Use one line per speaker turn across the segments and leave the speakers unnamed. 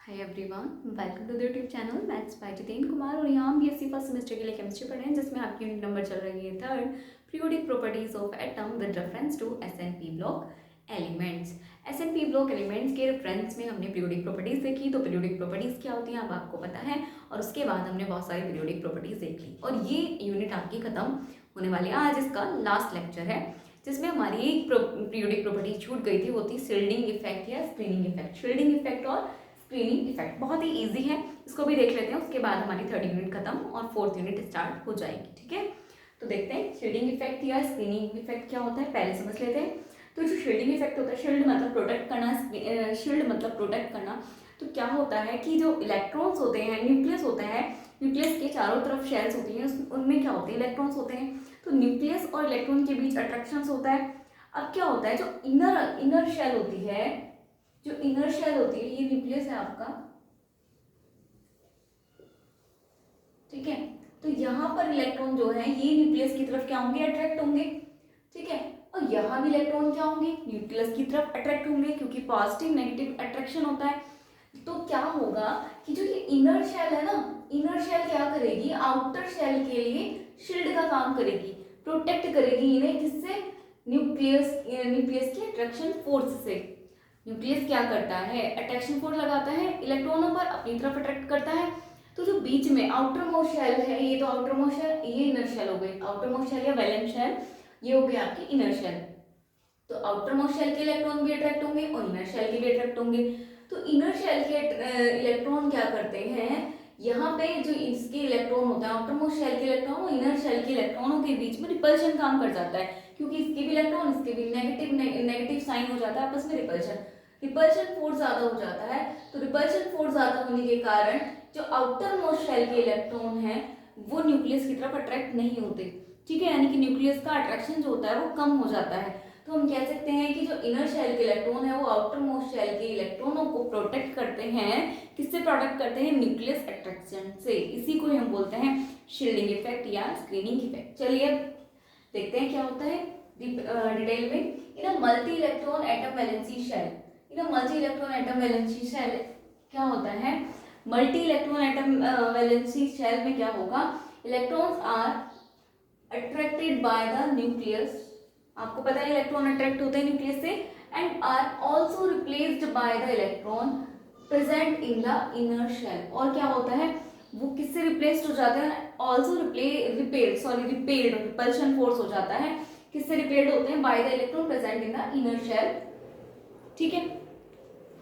Hi everyone, welcome to the YouTube channel maths by Jitendra Kumar. और यहाँ BSc first semester के लिए केमिस्ट्री पढ़ रहे हैं, जिसमें आपकी यूनिट नंबर चल रही है third, periodic properties of atom with reference to s and p block elements. S and p block elements के रेफरेंस में हमने पीरियोडिक प्रॉपर्टीज देखी। तो पीरियोडिक प्रॉपर्टीज क्या होती हैं अब आपको पता है, और उसके बाद हमने बहुत सारी पीरियोडिक प्रॉपर्टीज देख ली और ये यूनिट आपकी खत्म होने वाली है। आज इसका लास्ट लेक्चर है जिसमें हमारी एक पीरियोडिक प्रॉपर्टी छूट गई थी, वो थी शील्डिंग इफेक्ट या स्क्रीनिंग इफेक्ट। शील्डिंग इफेक्ट और स्क्रीनिंग इफेक्ट बहुत ही इजी है, इसको भी देख लेते हैं। उसके बाद हमारी थर्ड यूनिट खत्म और फोर्थ यूनिट स्टार्ट हो जाएगी। ठीक है, तो देखते हैं शील्डिंग इफेक्ट या स्क्रीनिंग इफेक्ट क्या होता है, पहले समझ लेते हैं। तो जो शील्डिंग इफेक्ट होता है, शील्ड मतलब प्रोटेक्ट करना, शील्ड मतलब प्रोटेक्ट करना। तो क्या होता है कि जो इलेक्ट्रॉन्स होते हैं, न्यूक्लियस होता है, न्यूक्लियस के चारों तरफ शेल्स होती हैं, उनमें क्या होते हैं, इलेक्ट्रॉन्स होते हैं। तो न्यूक्लियस और इलेक्ट्रॉन के बीच अट्रैक्शन होता है। अब क्या होता है, जो इनर शेल होती है, जो इनर शेल होती है, ये न्यूक्लियस है आपका, ठीक है। तो यहाँ पर इलेक्ट्रॉन जो है ये न्यूक्लियस की तरफ क्या होंगे, अट्रैक्ट होंगे, ठीक है। और यहाँ भी इलेक्ट्रॉन क्या होंगे, न्यूक्लियस की तरफ अट्रैक्ट होंगे, क्योंकि पॉजिटिव नेगेटिव अट्रैक्शन होता है। तो क्या होगा कि जो ये इनर शेल है ना, इनर शेल क्या करेगी, आउटर शेल के लिए शील्ड का काम करेगी, प्रोटेक्ट करेगी इन्हें, किससे, न्यूक्लियस की अट्रैक्शन फोर्स से। न्यूक्लियस क्या करता है, अट्रैक्शन फोर्स लगाता है इलेक्ट्रॉनों पर, अपनी तरफ अट्रैक्ट करता है। तो जो बीच में आउटर मोस्ट शेल है, ये तो आउटर मोस्ट शेल, ये इनर शेल हो गई, आउटर मोस्ट शेल या वैलेंस शेल, ये हो गई आपकी इनर शेल। तो आउटर मोस्ट शेल के इलेक्ट्रॉन भी अट्रैक्ट होंगे और इनर शेल के भी अट्रैक्ट होंगे। तो इनर शेल के इलेक्ट्रॉन क्या करते हैं, यहाँ पे जो इसके इलेक्ट्रॉन होता है, आउटर मोस्ट शेल के इलेक्ट्रॉन और इनर शेल के इलेक्ट्रॉनों के बीच में रिपल्शन काम कर जाता है, क्योंकि इसके भी इलेक्ट्रॉन, इसके भी नेगेटिव साइन हो जाता है आपस में, रिपल्शन फोर्स ज्यादा हो जाता है। तो रिपल्शन फोर्स ज्यादा होने के कारण जो आउटर मोस्ट शेल के इलेक्ट्रॉन है वो न्यूक्लियस की तरफ अट्रैक्ट नहीं होते, ठीक है। यानी कि न्यूक्लियस का अट्रैक्शन जो होता है वो कम हो जाता है। तो हम कह सकते हैं कि जो इनर शेल के इलेक्ट्रॉन है वो आउटर मोस्ट शेल के इलेक्ट्रॉनों को प्रोटेक्ट करते हैं। किससे प्रोटेक्ट करते हैं, न्यूक्लियस अट्रैक्शन से। इसी को हम बोलते हैं शील्डिंग इफेक्ट या स्क्रीनिंग इफेक्ट। चलिए अब देखते हैं क्या होता है डिटेल में। In a multi electron atom valency shell, in a multi electron atom valency shell क्या होता है, multi electron atom valency shell में क्या होगा, electrons are attracted by the nucleus, आपको पता है इलेक्ट्रॉन अट्रैक्ट होते हैं न्यूक्लियस से, and are also replaced by the electron present in the inner shell. और क्या होता है, वो किससे रिप्लेस्ड हो जाते हैं, आल्सो रिपेल्ड रिपल्शन फोर्स हो जाता है, किससे रिपेल्ड होते हैं, by the electron present in the inner shell, ठीक है।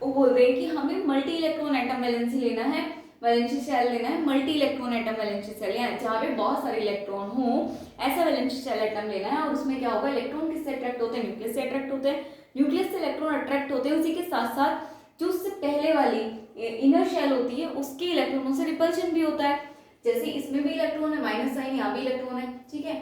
वो बोल रहे हैं कि हमें मल्टी इलेक्ट्रॉन एटम वैलेंसी लेना है, वैलेंसी शेल लेना है, multi electron atom valency shell, यानी जहाँ पे बहुत सारे इलेक्ट्रॉन हो ऐसा वैलेंसी शेल एटम लेना है। और उसमें क्या होगा, इलेक्ट्रॉन किससे अट्रैक्ट होते हैं, न्यूक्लियस से अट्रैक्ट होते हैं, न्यूक्लियस से इलेक्ट्रॉन अट्रैक्ट होते हैं। उसी के साथ साथ जो उससे पहले वाली इनर शेल होती है उसके इलेक्ट्रॉनों से रिपल्शन भी होता है। जैसे इसमें भी इलेक्ट्रॉन है, माइनस साइन, यहाँ भी इलेक्ट्रॉन है, ठीक है।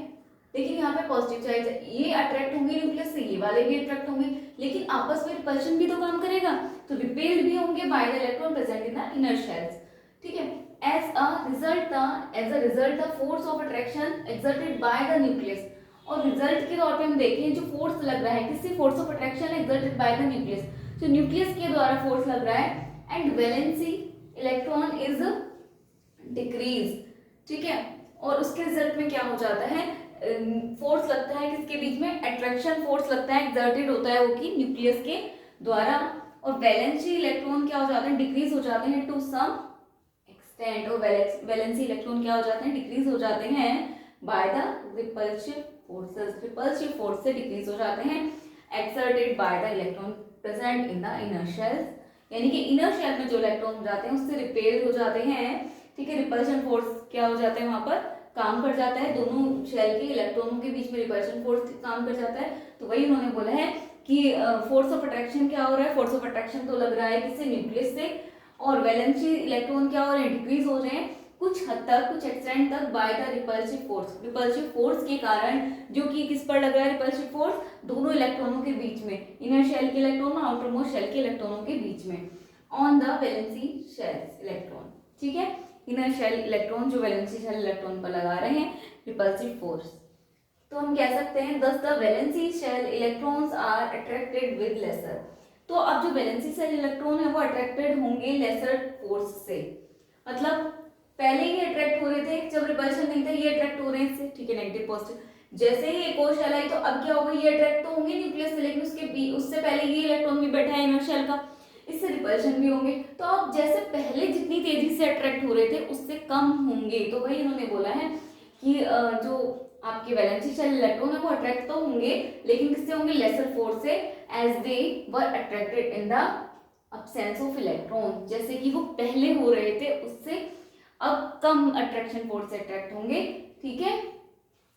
लेकिन यहाँ पे पॉजिटिव चार्ज, ये अट्रैक्ट होंगे न्यूक्लियस से, ये वाले भी अट्रैक्ट होंगे, लेकिन आपस में रिपल्शन भी तो काम करेगा, तो रिपेल्ड भी होंगे by the electron present in the inner shells, ठीक है। As a result the force of attraction exerted by the nucleus, और रिजल्ट के तौर पे हम देखें जो फोर्स लग रहा है, किससे, force of attraction exerted by the nucleus, जो न्यूक्लियस के द्वारा फोर्स लग रहा है, and valency electron is decrease, ठीक है। और उसके रिजल्ट में क्या हो जाता है, फोर्स लगता है किसके बीच में, अट्रैक्शन फोर्स लगता है, एक्सर्टेड होता है वो कि न्यूक्लियस के द्वारा, और वैलेंसी इलेक्ट्रॉन क्या हो जाते हैं, डिक्रीज हो जाते हैं टू सम एक्सटेंट, और वैलेंसी इलेक्ट्रॉन क्या हो जाते हैं, डिक्रीज हो जाते हैं by the repulsive forces, repulsive force से डिक्रीज हो जाते हैं, exerted by the electron present in the inner shells, यानी कि इनर शेल में जो इलेक्ट्रॉन जाते हैं उससे रिपेल हो जाते हैं, ठीक है। रिपल्शन फोर्स क्या हो जाता है, वहां पर काम कर जाता है, दोनों शेल के इलेक्ट्रॉनों के बीच में रिपल्शन फोर्स काम कर जाता है। तो वही उन्होंने बोला है कि फोर्स ऑफ अट्रैक्शन क्या हो रहा है, फोर्स ऑफ अट्रैक्शन तो लग रहा है किससे, न्यूक्लियस से, और वैलेंसी इलेक्ट्रॉन क्या हो रहे हैं, डिक्रीज हो रहे हैं कुछ हद तक, कुछ एक्सटेंट तक, बाय द रिपल्सिव फोर्स के कारण, जो कि किस पर लग रहा है, रिपल्सिव फोर्स दोनों इलेक्ट्रॉनों के बीच में, इनर शेल के इलेक्ट्रॉन और आउटर मोस्ट शेल के इलेक्ट्रॉनों के बीच में, on the valency shells electron, ठीक है। इनर शेल इलेक्ट्रॉन जो वैलेंसी शेल इलेक्ट्रॉन पर लगा रहे हैं रिपल्सिव फोर्स। तो हम कह सकते हैं thus the valence shell electrons are attracted with lesser, तो अब जो वैलेंसी शेल इलेक्ट्रॉन है वो अट्रैक्टेड होंगे लेसर फोर्स से, मतलब पहले ही अट्रैक्ट हो रहे थे जब रिपल्शन नहीं था, ये अट्रैक्ट हो रहे हैं इससे, ठीक है, नेगेटिव पॉजिटिव। जैसे ही एक और शेल आई तो अब क्या होगा, ये अट्रैक्ट तो होंगे न्यूक्लियस से, लेकिन उससे पहले ये इलेक्ट्रॉन भी बैठा है इनर शेल का, इससे रिपल्शन भी होंगे। तो अब जैसे पहले जितनी तेजी से अट्रैक्ट हो रहे थे उससे कम होंगे, तो वही इन्होंने बोला है कि जो आपके वैलेंसी शेल इलेक्ट्रॉन है वो अट्रैक्ट तो होंगे, लेकिन किससे होंगे, लेसर फोर्स से, as they were attracted in the absence of electron, जैसे कि वो पहले हो रहे थे उससे अब कम अट्रैक्शन फोर्स से अट्रैक्ट होंगे, ठीक है।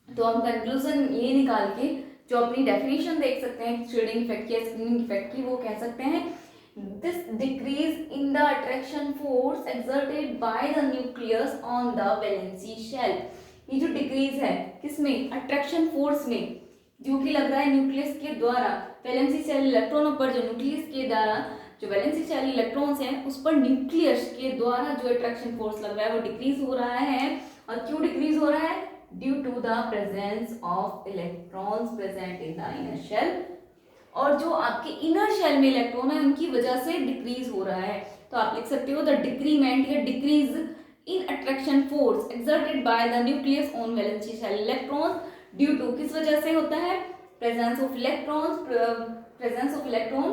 तो हम कंक्लूजन ये निकाल के जो अपनी डेफिनेशन देख सकते हैं शील्डिंग इफेक्ट या स्क्रीनिंग इफेक्ट की, वो कह सकते हैं this decrease in the attraction force exerted by the nucleus on the valence shell. ये जो डिक्रीज है किसमें, अट्रैक्शन फोर्स में, जो कि लग रहा है न्यूक्लियस के द्वारा वैलेंसी शेल इलेक्ट्रॉनों पर, जो न्यूक्लियस के द्वारा जो वैलेंसी शेल इलेक्ट्रॉन्स हैं उस पर न्यूक्लियस के द्वारा जो अट्रैक्शन फोर्स लग रहा है वो डिक्रीज हो रहा है। और क्यों डिक्रीज हो रहा है, due to the presence of electrons present in the inner shell, और जो आपके इनर शेल में इलेक्ट्रॉन है उनकी वजह से डिक्रीज हो रहा है। तो आप लिख सकते हो द डिक्रीमेंट या decrease in attraction force exerted by the nucleus on valence shell electrons due to, किस वजह से होता है, presence of electrons, presence of electron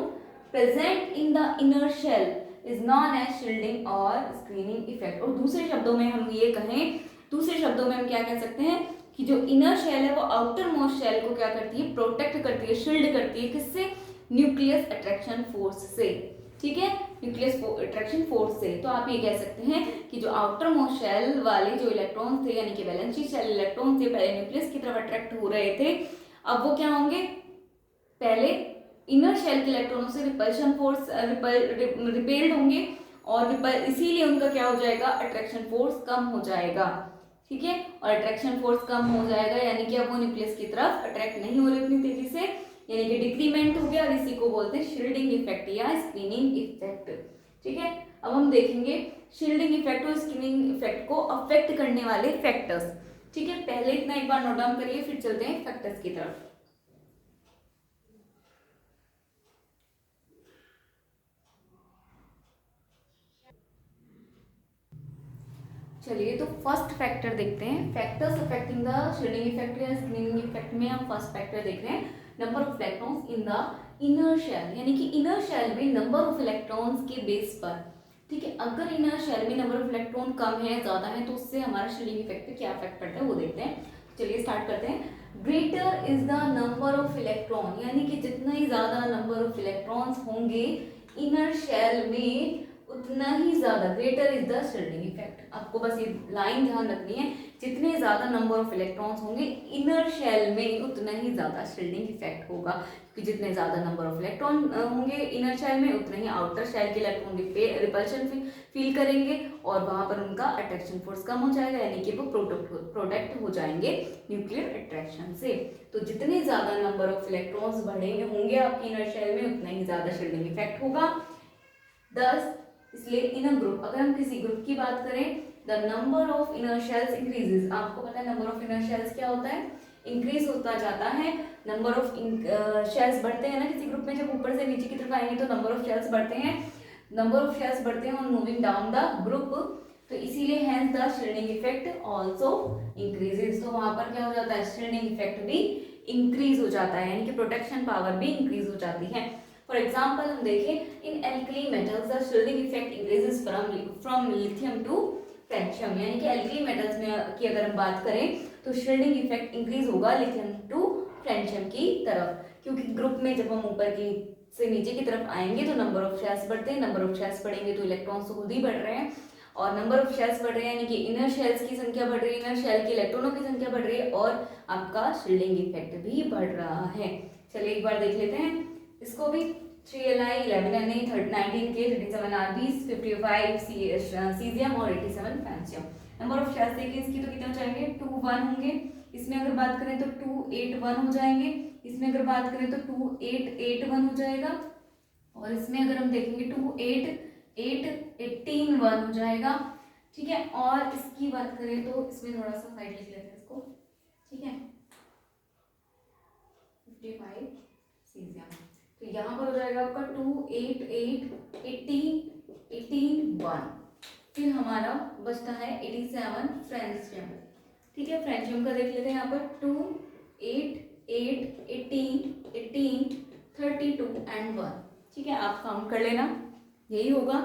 present in the inner shell is known as shielding और screening effect. और दूसरे शब्दों में हम ये कहें, दूसरे शब्दों में हम क्या कह सकते हैं कि जो इनर शेल है वो आउटर मोस्ट शेल को क्या करती है, प्रोटेक्ट करती है, शील्ड करती है, किससे, न्यूक्लियस अट्रैक्शन फोर्स से, ठीक है, न्यूक्लियस अट्रैक्शन फोर्स से। तो आप ये कह सकते हैं कि जो आउटर मोस्ट शेल वाले जो इलेक्ट्रॉन थे यानी कि वैलेंसी शेल इलेक्ट्रॉन थे पहले न्यूक्लियस की तरफ अट्रैक्ट हो रहे थे, अब वो क्या होंगे, पहले इनर शेल के इलेक्ट्रॉनों से रिपल्शन फोर्स रिपेल्ड होंगे, और इसीलिए उनका क्या हो जाएगा, अट्रैक्शन फोर्स कम हो जाएगा, ठीक है। और अट्रैक्शन फोर्स कम हो जाएगा यानी कि अब वो न्यूक्लियस की तरफ अट्रैक्ट नहीं हो रहे उतनी तेजी से, यानी कि डिक्रीमेंट हो गया, और इसी को बोलते हैं शील्डिंग इफेक्ट या स्क्रीनिंग इफेक्ट, ठीक है। अब हम देखेंगे शील्डिंग इफेक्ट और स्क्रीनिंग इफेक्ट को अफेक्ट करने वाले फैक्टर्स, ठीक है। पहले इतना एक बार नोट डाउन करिए, फिर चलते हैं फैक्टर्स की तरफ। चलिए तो फर्स्ट फैक्टर देखते हैं, factors affecting the shielding effect या स्क्रीनिंग इफेक्ट में हम फर्स्ट फैक्टर देख रहे हैं number of electrons in the inner shell, यानी कि इनर शेल में नंबर ऑफ इलेक्ट्रॉन्स के बेस पर, ठीक है। अगर इनर शेल में नंबर ऑफ इलेक्ट्रॉन कम है ज्यादा है तो उससे हमारा शील्डिंग इफेक्ट पे क्या इफेक्ट पड़ता है वो देखते हैं। चलिए स्टार्ट करते हैं। Greater is the number of electron, यानी कि जितना ही ज्यादा नंबर ऑफ इलेक्ट्रॉन्स होंगे इनर शेल में उतना ही ज्यादा, greater is the shielding effect. आपको बस ये लाइन ध्यान रखनी है, जितने ज्यादा नंबर ऑफ इलेक्ट्रॉन्स होंगे इनर शेल में उतना ही ज्यादा शील्डिंग इफेक्ट होगा, क्योंकि जितने ज्यादा नंबर ऑफ इलेक्ट्रॉन होंगे इनर शेल में उतना ही आउटर शेल के इलेक्ट्रॉन रिपल्शन फील करेंगे और वहां पर उनका अट्रैक्शन फोर्स कम हो जाएगा, यानी कि वो प्रोटेक्ट हो जाएंगे न्यूक्लियर अट्रैक्शन से। तो जितने ज्यादा नंबर ऑफ इलेक्ट्रॉन्स बढ़ेंगे होंगे आपके इनर शेल में उतना ही ज्यादा शील्डिंग इफेक्ट होगा। 10 इसलिए इन अ ग्रुप, अगर हम किसी ग्रुप की बात करें, the number of inner shells increases, आपको पता है नंबर ऑफ इनर शेल्स क्या होता है, इंक्रीज होता जाता है। नंबर ऑफ शेल्स बढ़ते हैं ना किसी ग्रुप में, जब ऊपर से नीचे की तरफ आएंगे तो नंबर ऑफ शेल्स बढ़ते हैं, नंबर ऑफ शेल्स बढ़ते हैं on moving down the group, तो इसीलिए hence the shielding effect also increases. तो वहां पर क्या हो जाता है, शील्डिंग इफेक्ट भी इंक्रीज हो जाता है, यानी कि प्रोटेक्शन पावर भी इंक्रीज हो जाती है। फॉर एग्जाम्पल हम देखें, in alkali metals the shielding effect increases from lithium to francium, यानी कि एल्कली मेटल्स में की अगर हम बात करें तो शील्डिंग इफेक्ट इंक्रीज होगा लिथियम टू फ्रेंशियम की तरफ, क्योंकि ग्रुप में जब हम ऊपर की से नीचे की तरफ आएंगे तो नंबर ऑफ शेल्स बढ़ते हैं, नंबर ऑफ शेल्स बढ़ेंगे तो इलेक्ट्रॉन्स तो खुद ही बढ़ रहे हैं, और नंबर ऑफ शेल्स बढ़ रहे हैं यानी कि इनर शेल्स की संख्या बढ़ रही है, इनर शेल के इलेक्ट्रॉनों की संख्या बढ़ रही है और आपका शील्डिंग इफेक्ट भी बढ़ रहा है। चलिए एक बार देख लेते हैं इसको भी। 3Li 11 Na 19 K 37 Rbs 55 caesium और 87 फ्रांसियम। नंबर ऑफ शेल्स देखिए इसकी तो कितने हो जाएंगे, 2 1 होंगे, इसमें अगर बात करें तो 2 8 1 हो जाएंगे, इसमें अगर बात करें तो 2 8 8 1 हो जाएगा, और इसमें अगर हम देखेंगे 2 8 8 18 1 हो जाएगा, ठीक है। और इसकी बात करें तो इसमें थोड़ा सा साइड लिख लेते हैं इसको, ठीक है, 55 सीजियम। तो यहाँ पर हो जाएगा आपका 2 8 8 18 18 1। फिर हमारा बचता है 87 फ्रेंशियम। ठीक है, फ्रेंशियम का देख लेते हैं यहाँ पर 2 8 8 18 18 32 एंड 1। ठीक है, आप काउंट कर लेना, यही होगा।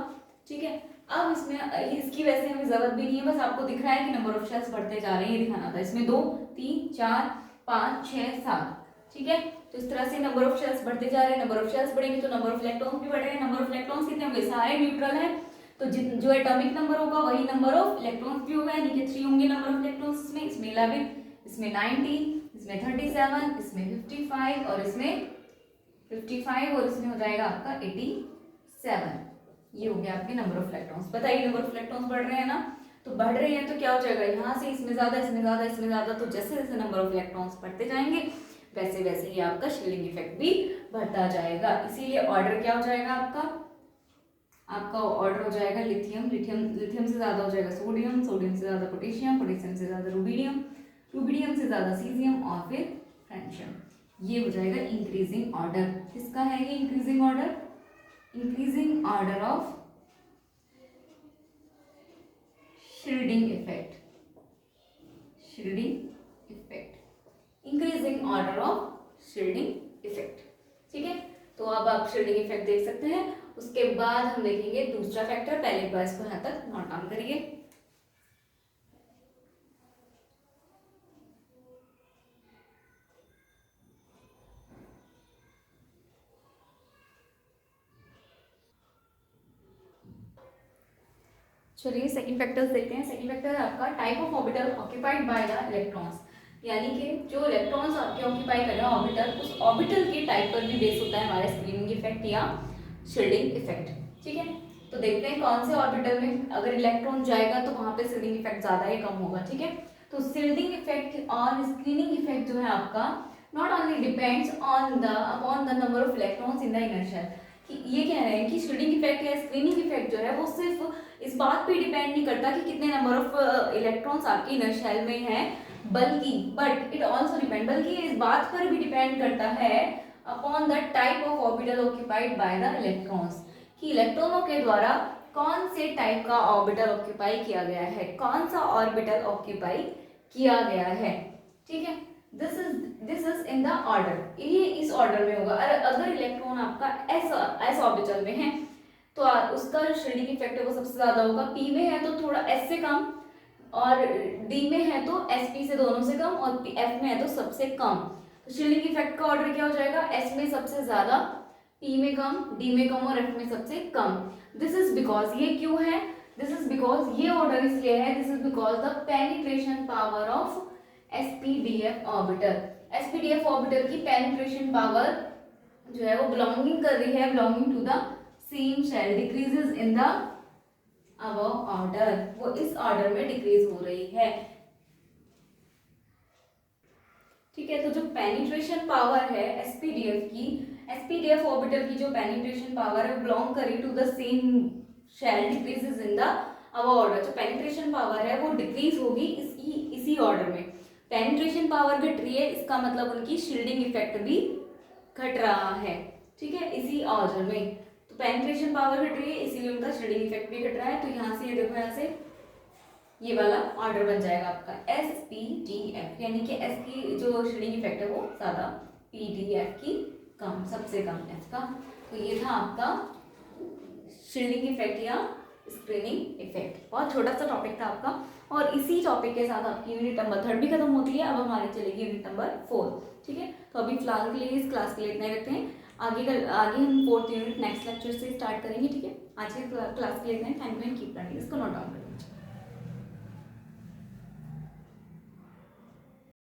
ठीक है, अब इसमें इसकी वैसे हमें जरूरत भी नहीं है, बस आपको दिख रहा है कि नंबर ऑफ शेल्स बढ़ते जा रहे हैं, ये दिखाना था। इसमें 2 3 4 5 6 7। ठीक है, तो इस तरह से नंबर ऑफ शेल्स बढ़ते जा रहे हैं। नंबर ऑफ शेल्स बढ़ेंगे तो नंबर ऑफ इलेक्ट्रॉन्स भी बढ़ेंगे। नंबर ऑफ इलेक्ट्रॉन्स कितने होंगे, सारे न्यूट्रल है, तो जो एटॉमिक नंबर होगा वही नंबर ऑफ इलेक्ट्रॉन्स भी होगा, यानी कि 3 होंगे नंबर ऑफ इलेक्ट्रॉन्स इसमें 11, इसमें 19, इसमें 37, इसमें 55 और इसमें 55 और इसमें हो जाएगा आपका 87। ये हो गया आपके नंबर ऑफ इलेक्ट्रॉन्स। बताइए नंबर ऑफ इलेक्ट्रॉन्स बढ़ रहे हैं ना, तो बढ़ रहे हैं तो क्या हो जाएगा, यहाँ से इसमें ज्यादा इसमें ज्यादा इसमें ज्यादा, तो जैसे जैसे नंबर ऑफ इलेक्ट्रॉन्स बढ़ते जाएंगे वैसे वैसे ही आपका शील्डिंग इफेक्ट भी बढ़ता जाएगा। इसीलिए ऑर्डर क्या हो जाएगा आपका ऑर्डर हो जाएगा लिथियम, लिथियम से ज्यादा हो जाएगा सोडियम, सोडियम से ज्यादा पोटेशियम, पोटेशियम से ज्यादा रुबिडियम, रुबिडियम से ज्यादा सीजियम और फिर फ्रेंशियम। ये हो जाएगा इंक्रीजिंग ऑर्डर। किसका है ये increasing order, increasing order of shielding effect, shielding effect, increasing order of shielding effect. ठीक है, तो अब आप शील्डिंग इफेक्ट देख सकते हैं। उसके बाद हम देखेंगे दूसरा फैक्टर, पहले एक बार इसको यहाँ तक नोट डाउन करिए। चलिए सेकंड फैक्टर्स देखते हैं। सेकंड फैक्टर है आपका type of orbital occupied by the electrons, यानी कि जो इलेक्ट्रॉन्स आपके ऑक्यूपाई कर रहे हैं ऑर्बिटल, उस ऑर्बिटल के टाइप पर भी बेस होता है हमारा स्क्रीनिंग इफेक्ट या शील्डिंग इफेक्ट। ठीक है, तो देखते हैं कौन से ऑर्बिटल में अगर इलेक्ट्रॉन जाएगा तो वहां पे शील्डिंग इफेक्ट ज्यादा या कम होगा। ठीक है, तो शील्डिंग इफेक्ट और स्क्रीनिंग इफेक्ट जो है आपका not only depends on the upon the number of electrons in the inner shell. कि ये कह रहे हैं कि शील्डिंग इफेक्ट या स्क्रीनिंग इफेक्ट जो है वो सिर्फ इस बात पे डिपेंड नहीं करता कि कितने नंबर ऑफ इलेक्ट्रॉन्स आपके इनर शेल में है, बट इट ऑल्सो डिपेंड, बल्कि इस बात पर भी डिपेंड करता है upon the type of orbital occupied by the electrons, कि इलेक्ट्रॉनों के द्वारा कौन से टाइप का ऑर्बिटल ऑक्यूपाई किया गया है, कौन सा ऑर्बिटल ऑक्यूपाई किया गया है। ठीक है, this is in the order, ये इस ऑर्डर में होगा। अगर इलेक्ट्रॉन आपका एस ऑर्बिटल में है तो उसका जो शील्डिंग इफेक्ट है वो सबसे ज्यादा होगा। पी में है तो थोड़ा एस से कम, और डी में है तो एस पी से दोनों से कम, और एफ में है तो सबसे कम। तो शील्डिंग इफेक्ट का ऑर्डर क्या हो जाएगा, एस में सबसे ज्यादा, पी में कम, डी में कम और एफ में सबसे कम। दिस इज बिकॉज, ये क्यों है, दिस इज बिकॉज, ये ऑर्डर इसलिए है, this is because the penetration power of SPDF orbital. SPDF orbital की पेनिट्रेशन पावर जो है वो बिलोंगिंग कर रही है, belonging to the same shell, decreases in the above order, वो इस ऑर्डर में डिक्रीज हो रही है। ठीक है, तो जो पेनिट्रेशन पावर है एसपीडीएफ की, एसपीडीएफ ऑर्बिटल की जो पेनिट्रेशन पावर है बिलोंग करी to the same shell, decreases in the above order. जो पेनिट्रेशन पावर है वो डिक्रीज होगी इसी ऑर्डर में। पेनिट्रेशन पावर घट रही है, इसका मतलब उनकी शील्डिंग इफेक्ट भी घट रहा है। ठीक है, इसी ऑर्डर में, तो पेनिट्रेशन पावर घट रही है इसीलिए उनका शील्डिंग इफेक्ट भी घट रहा है। तो यहाँ से ये देखो, यहाँ से ये वाला ऑर्डर बन जाएगा आपका एस पी डी एफ, यानी कि एस की जो शील्डिंग इफेक्ट है वो ज्यादा, पी डी एफ की कम, सबसे कम एफ का। तो ये था आपका शील्डिंग इफेक्ट या स्क्रीनिंग इफेक्ट। बहुत छोटा सा टॉपिक था आपका, और इसी टॉपिक के साथ आपकी यूनिट नंबर 3 भी खत्म होती है। अब हमारी चलेगी यूनिट नंबर 4। ठीक है, तो अभी फिलहाल के लिए इस क्लास के लिए इतना ही रखते हैं। आगे हम 4th यूनिट नेक्स्ट लेक्चर से स्टार्ट करेंगे। ठीक है, आज के क्लास के लिए इतना ही। Thank you and keep learning. इसको नोट डाउन करेंगे।